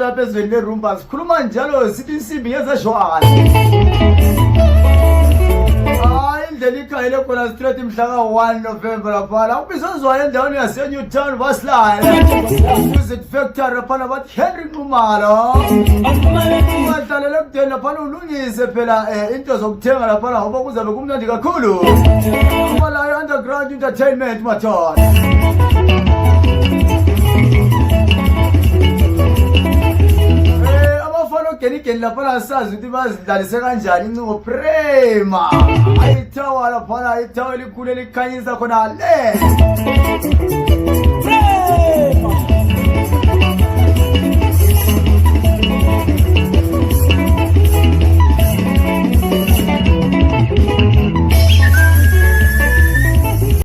lapha ezweni leRumba sikhuluma njalo sithi insimbi yezashwana. Indlela ikhayele khona straight mhla ka-1 November lapha kubizozwayo endaweni yaseNewtown basilala music factory laphana bathi Henry Nxumalo ungadlalela kudeni laphana ulungise phela into zokuthenga laphana ngoba kuzabe kumnandi kakhulu kuba layo underground entertainment mathona. Geni laphana sazi ukuthi bazidlalise kanjani incingo Prema ayithawa laphana ayithawa elikhulu elikhanyisa khona le